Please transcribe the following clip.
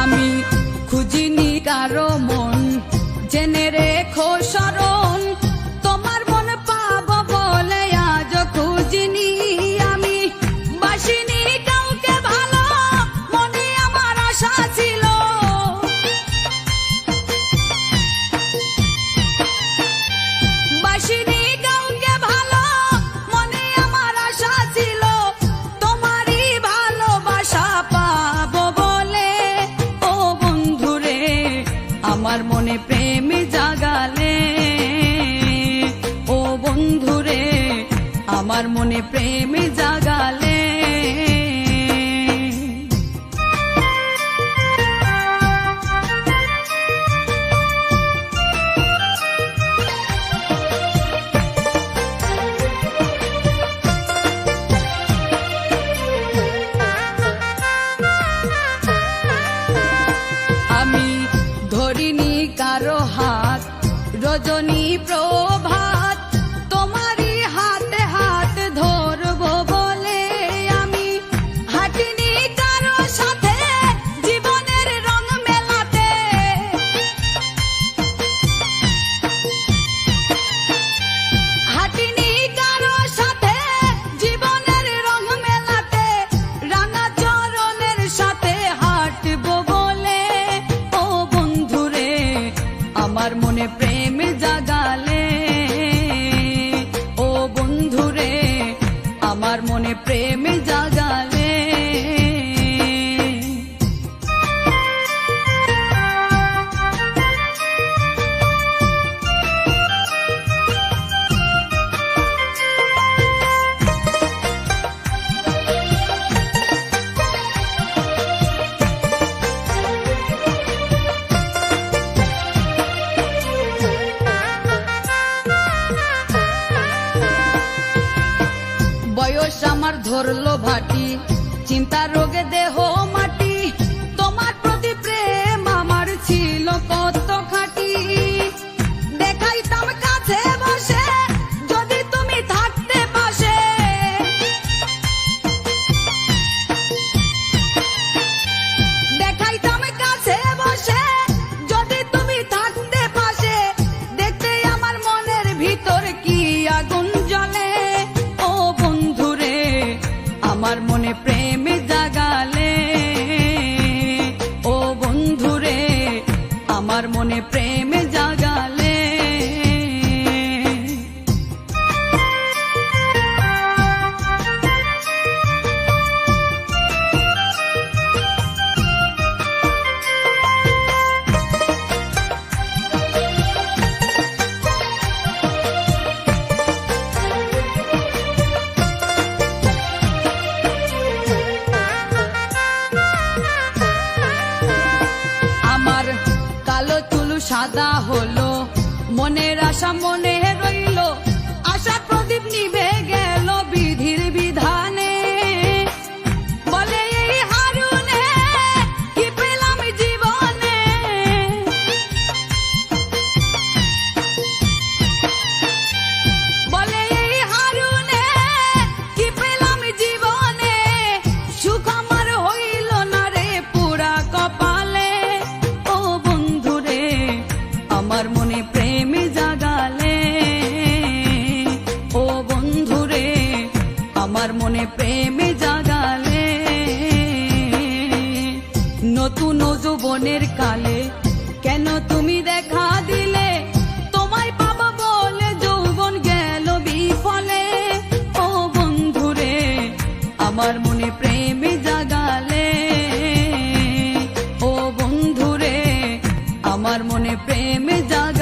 আমি খুঁজিনি কারো মন, জেনে রেখো শরণ, তোমার মন পাবো বলে আজ খুঁজিনি। আমি বাসিনি কাউকে ভালো, মনে আমার আশা ছিল। বাসিনি কাউকে ভালো, মনে আমার আশা ছিল, তোমারই ভালোবাসা পাবো বলে। ও বন্ধুরে আমার মনে প্রেম জাগালে, ও বন্ধুরে আমার মনে প্রেম জাগালে। আমি ধরিনি কারো হাত, রজনী প্রভাত, তোমারই হাতে হাত ধরবো বলে। আমি হাঁটিনি কারো সাথে জীবনের রং মেলাতে, হাঁটিনি কারো সাথে জীবনের রং মেলাতে, রাঙা চরণের সাথে হাঁটবো বলে। ও বন্ধুরে আমার মনে প্রেম জাগালে, ও বন্ধুরে আমার মনে প্রেম জাগালে। বয়স আমার ধরলো ভাটি, চিন্তা রোগে দেহ মাটি, তোমার প্রতি প্রেম আমার ছিল কত খাঁটি। দেখাইতাম কাছে বসে যদি তুমি থাকতে পাশে, দেখাইতাম কাছে বসে যদি তুমি থাকতে পাশে, দেখতে আমার মনের ভিতর কি আগুন জ্বলে। ও বন্ধুরে আমার মনে প্রেম জাগালে, ও বন্ধুরে আমার মনে প্রেম জাগালে। আমার কালো চুল সাদা হলো, মনের আশা মনে রইল, আশা প্রদীপ নিভে গেল বিধির বিধানে। বলে এই হারুনে কি পেলাম জীবনে, বলে এই হারুনে কি পেলাম জীবনে, সুখ আমার হইল না রে পুরা কপালে। ও বন্ধুরে আমার মনে প্রেম জাগালে, ও বন্ধুরে আমার মনে প্রেম জাগালে। নতুন যৌবনের কালে কেন তুমি দেখা দিলে, তোমায় পাবো বলে যৌবন গেল বিফলে। ও বন্ধুরে আমার মনে প্রেম জাগালে, ও বন্ধুরে আমার মনে প্রেম জাগালে।